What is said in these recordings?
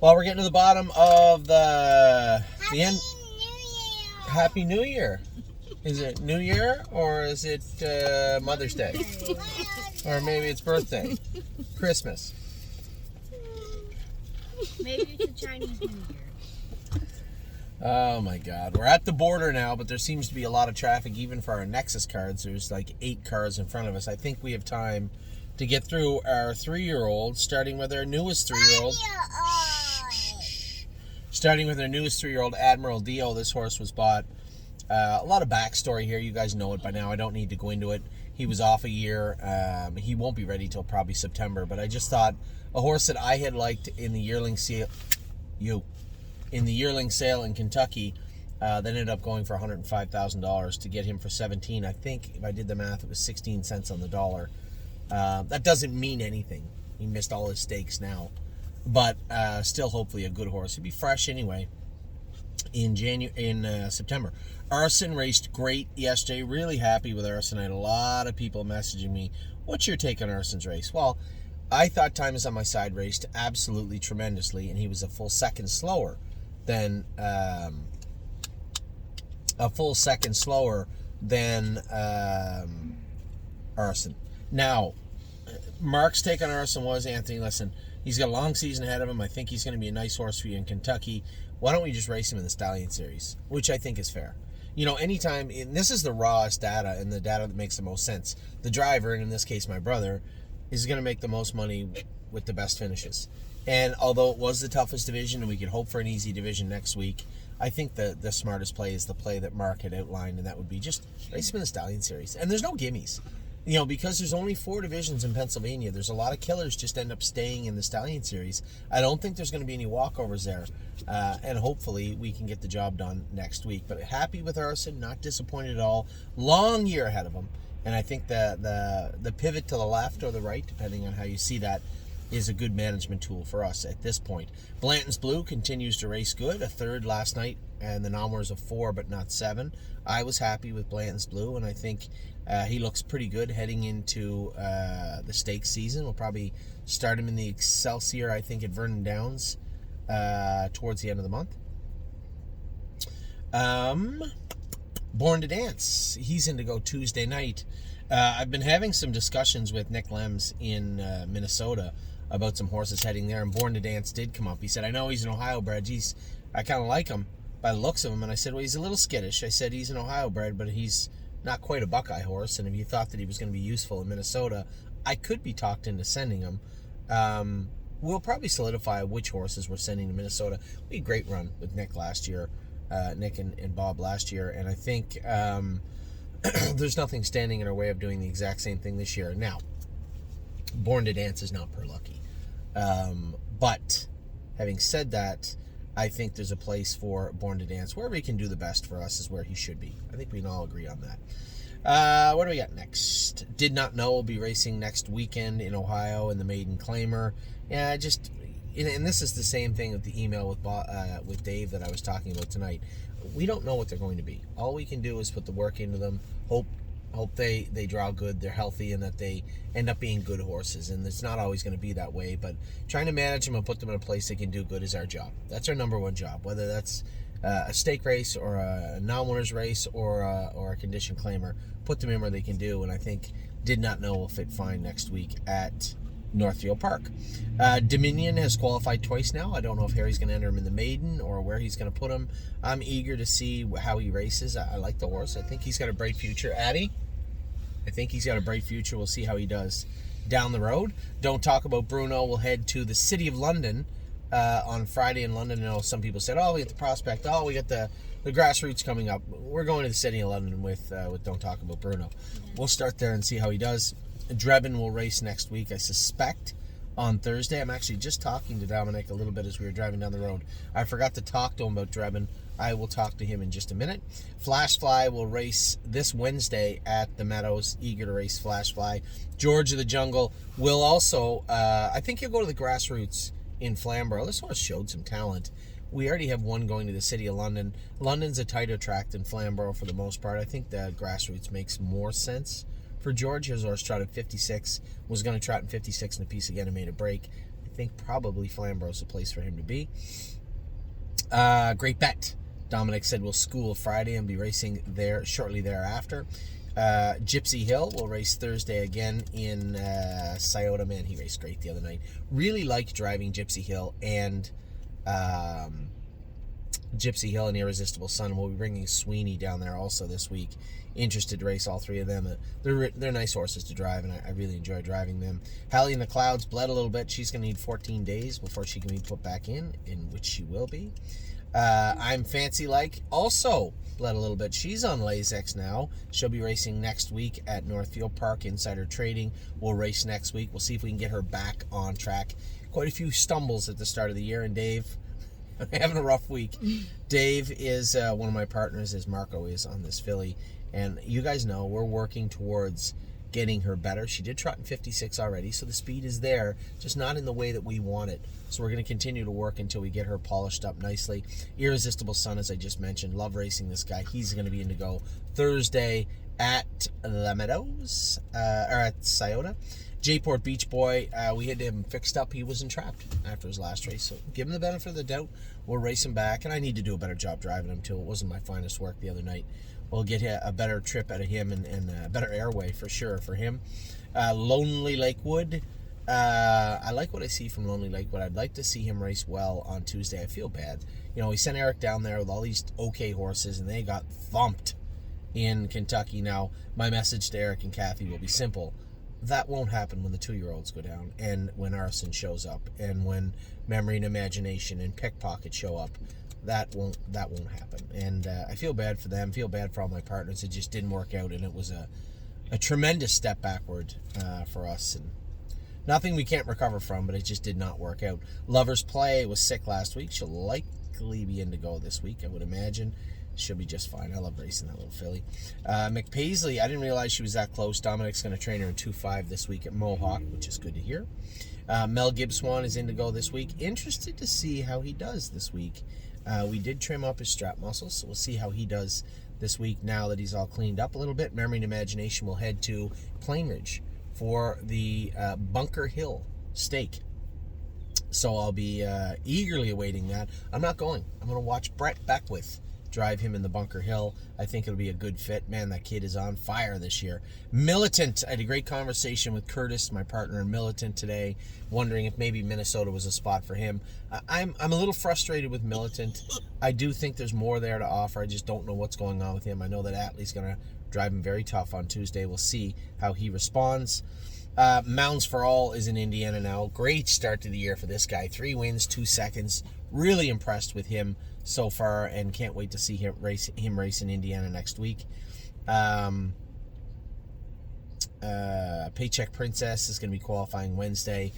Well, we're getting to the bottom of the end. New Year! Happy New Year. Is it New Year or is it Mother's Day? Or maybe it's birthday. Christmas. Maybe it's a Chinese New Year. Oh my God. We're at the border now, but there seems to be a lot of traffic even for our Nexus cards. There's like 8 cars in front of us. I think we have time to get through our 3-year-old, starting with our newest 3-year-old. Starting with our newest 3-year-old, Admiral Dio. This horse was bought. A lot of backstory here. You guys know it by now. I don't need to go into it. He was off a year. He won't be ready till probably September. But I just thought a horse that I had liked in the yearling sale, in Kentucky, that ended up going for $105,000 to get him for 17. I think if I did the math, it was 16 cents on the dollar. That doesn't mean anything. He missed all his stakes now, but still, hopefully, a good horse. He'll be fresh anyway. In September. Arson raced great yesterday. Really happy with Arson. I had a lot of people messaging me, what's your take on Arson's race? Well, I thought Time Is On My Side raced absolutely tremendously, and he was a full second slower than Arson. Now, Mark's take on Arson was, Anthony, listen, he's got a long season ahead of him. I think he's going to be a nice horse for you in Kentucky. Why don't we just race him in the Stallion Series? Which I think is fair. You know, anytime, and this is the rawest data and the data that makes the most sense. The driver, and in this case my brother, is going to make the most money with the best finishes. And although it was the toughest division and we could hope for an easy division next week, I think the smartest play is the play that Mark had outlined, and that would be just race him in the Stallion Series. And there's no gimmies. You know, because there's only 4 divisions in Pennsylvania, there's a lot of killers just end up staying in the Stallion Series. I don't think there's going to be any walkovers there. And hopefully we can get the job done next week. But happy with Arson, not disappointed at all. Long year ahead of him. And I think the pivot to the left or the right, depending on how you see that, is a good management tool for us at this point. Blanton's Blue continues to race good. A third last night, and the number is a 4, but not 7. I was happy with Blanton's Blue, and I think he looks pretty good heading into the stakes season. We'll probably start him in the Excelsior, I think, at Vernon Downs towards the end of the month. Born to Dance. He's in to go Tuesday night. I've been having some discussions with Nick Lems in Minnesota about some horses heading there, and Born to Dance did come up. He said, I know he's an Ohio bred. I kind of like him by the looks of him. And I said, well, he's a little skittish. I said, he's an Ohio bred, but he's not quite a Buckeye horse. And if you thought that he was going to be useful in Minnesota, I could be talked into sending him. We'll probably solidify which horses we're sending to Minnesota. We had a great run with Nick last year, Nick and Bob last year. And I think there's nothing standing in our way of doing the exact same thing this year. Now, Born to Dance is not per lucky. But having said that, I think there's a place for Born to Dance. Wherever he can do the best for us is where he should be. I think we can all agree on that. What do we got next? Did Not Know will be racing next weekend in Ohio in the Maiden Claimer. Yeah, and this is the same thing with the email with Dave that I was talking about tonight. We don't know what they're going to be. All we can do is put the work into them, hope they draw good, they're healthy, and that they end up being good horses. And it's not always going to be that way, but trying to manage them and put them in a place they can do good is our job. That's our number one job, whether that's a stake race or a non-winners race or a condition claimer. Put them in where they can do, and I think Did Not Know will fit fine next week at Northfield Park. Dominion has qualified twice now. I don't know if Harry's going to enter him in the maiden or where he's going to put him. I'm eager to see how he races. I like the horse. I think he's got a bright future. Addie? I think he's got a bright future. We'll see how he does down the road. Don't Talk About Bruno. We'll head to the City of London on Friday in London. I know some people said, we got the Prospect. We got the Grassroots coming up. We're going to the City of London with Don't Talk About Bruno. We'll start there and see how he does. Drebin will race next week, I suspect, on Thursday. I'm actually just talking to Dominic a little bit as we were driving down the road. I forgot to talk to him about Drebin. I will talk to him in just a minute. Flashfly will race this Wednesday at the Meadows. Eager to race Flashfly. George of the Jungle will also, I think he'll go to the Grassroots in Flamborough. This horse showed some talent. We already have one going to the City of London. London's a tighter track than Flamborough for the most part. I think the Grassroots makes more sense for George. His horse trotted 56, was going to trot in 56 and a piece again and made a break. I think probably Flamboro's the place for him to be. Great Bet. Dominic said we'll school Friday and be racing there shortly thereafter. Gypsy Hill will race Thursday again in Scioto. Man, he raced great the other night. Really like driving Gypsy Hill and Irresistible Sun. We'll be bringing Sweeney down there also this week. Interested to race all three of them. They're nice horses to drive, and I really enjoy driving them. Hallie in the Clouds bled a little bit. She's going to need 14 days before she can be put back in which she will be. I'm Fancy Like also bled a little bit. She's on Lasix now. She'll be racing next week at Northfield Park. Insider Trading will race next week. We'll see if we can get her back on track. Quite a few stumbles at the start of the year, and Dave having a rough week. Dave is one of my partners, as Marco is on this filly, and you guys know we're working towards getting her better. She did trot in 56 already, so the speed is there, just not in the way that we want it. So we're going to continue to work until we get her polished up nicely. Irresistible Sun, as I just mentioned, love racing this guy. He's going to be Indigo Thursday at the Meadows, or at Scioto. Jayport Beach Boy, we had him fixed up. He was entrapped after his last race, so give him the benefit of the doubt. We'll race him back, and I need to do a better job driving him too. It wasn't my finest work the other night. We'll get a better trip out of him and a better airway for sure for him. Lonely Lakewood. I like what I see from Lonely Lakewood. I'd like to see him race well on Tuesday. I feel bad. You know, we sent Eric down there with all these okay horses, and they got thumped in Kentucky. Now, my message to Eric and Kathy will be simple. That won't happen when the 2-year-olds go down, and when Arson shows up, and when Memory and Imagination and Pickpocket show up. That won't happen. And I feel bad for them, feel bad for all my partners. It just didn't work out, and it was a tremendous step backward for us, and nothing we can't recover from, but it just did not work out. Lover's Play was sick last week. She'll likely be Indigo this week, I would imagine. She'll be just fine. I love racing that little filly. McPaisley, I didn't realize she was that close. Dominic's going to train her in 2.5 this week at Mohawk, which is good to hear. Mel Gibbswan is Indigo this week. Interested to see how he does this week. We did trim up his strap muscles, so we'll see how he does this week now that he's all cleaned up a little bit. Memory and Imagination will head to Plainridge for the Bunker Hill Stake. So I'll be eagerly awaiting that. I'm not going. I'm going to watch Brett Beckwith drive him in the Bunker Hill. I think it'll be a good fit. Man, that kid is on fire this year. Militant. I had a great conversation with Curtis, my partner in Militant, today, wondering if maybe Minnesota was a spot for him. I'm a little frustrated with Militant. I do think there's more there to offer. I just don't know what's going on with him. I know that Atlee's going to drive him very tough on Tuesday. We'll see how he responds. Mounds for All is in Indiana now. Great start to the year for this guy. 3 wins, 2 seconds. Really impressed with him so far, and can't wait to see him race in Indiana next week. Paycheck Princess is going to be qualifying Wednesday.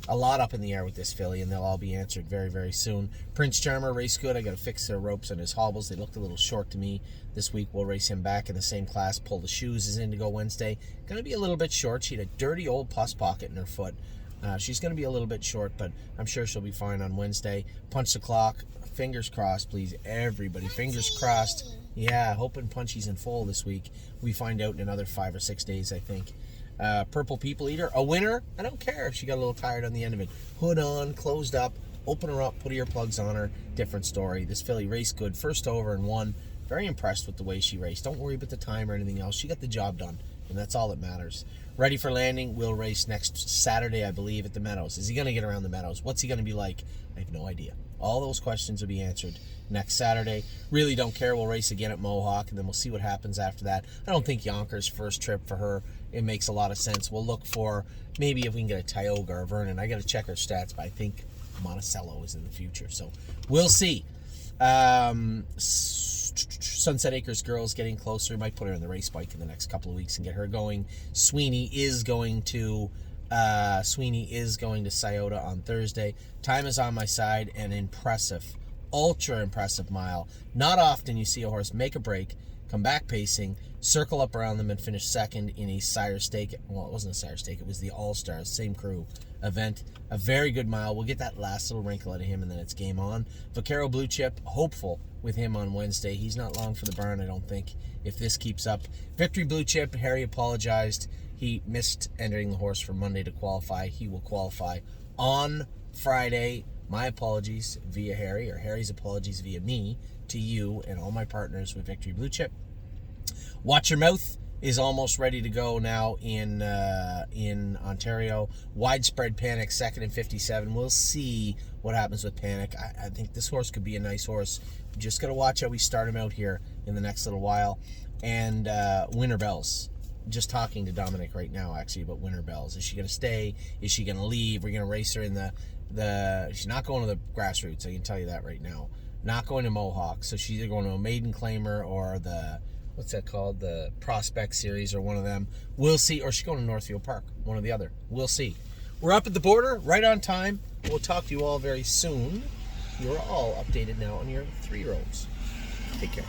A lot up in the air with this filly, and they'll all be answered very, very soon. Prince Charmer, race good. I got to fix the ropes on his hobbles. They looked a little short to me. This week we'll race him back in the same class. Pull the Shoes is Indigo Wednesday. Going to be a little bit short. She had a dirty old pus pocket in her foot. She's going to be a little bit short, but I'm sure she'll be fine on Wednesday. Punch the Clock. Fingers crossed, please, everybody. Fingers crossed. Yeah, hoping Punchy's in full this week. We find out in another 5 or 6 days, I think. Purple People Eater, a winner. I don't care if she got a little tired on the end of it. Hood on, closed up, open her up, put earplugs on her. Different story. This filly raced good. First over and won. Very impressed with the way she raced. Don't worry about the time or anything else. She got the job done, and that's all that matters. Ready for Landing will race next Saturday, I believe, at the Meadows. Is he going to get around the Meadows? What's he going to be like? I have no idea. All those questions will be answered next Saturday. Really don't care. We'll race again at Mohawk, and then we'll see what happens after that. I don't think Yonkers' first trip for her, it makes a lot of sense. We'll look for maybe if we can get a Tioga or Vernon. I got to check her stats, but I think Monticello is in the future. So we'll see. Sunset Acres Girls getting closer. Might put her in the race bike in the next couple of weeks and get her going. Sweeney is going to Scioto on Thursday. Time is on my side. An impressive, ultra impressive mile. Not often you see a horse make a break, come back pacing, circle up around them, and finish second in a Sire Stake. Well, it wasn't a Sire Stake. It was the All-Stars, same crew event. A very good mile. We'll get that last little wrinkle out of him, and then it's game on. Vaquero Blue Chip, hopeful with him on Wednesday. He's not long for the barn, I don't think, if this keeps up. Victory Blue Chip, Harry apologized. He missed entering the horse for Monday to qualify. He will qualify on Friday, my apologies via Harry, or Harry's apologies via me, to you and all my partners with Victory Blue Chip. Watch Your Mouth is almost ready to go now in Ontario. Widespread Panic, second and 57. We'll see what happens with Panic. I think this horse could be a nice horse. Just got to watch how we start him out here in the next little while. And Winter Bells. Just talking to Dominic right now, actually, about Winter Bells. Is she going to stay? Is she going to leave? We're going to race her in the... She's not going to the grassroots, I can tell you that right now. Not going to Mohawk. So she's either going to a maiden claimer or the... What's that called? The Prospect Series or one of them. We'll see. Or she's going to Northfield Park. One or the other. We'll see. We're up at the border, right on time. We'll talk to you all very soon. You're all updated now on your 3-year-olds. Take care.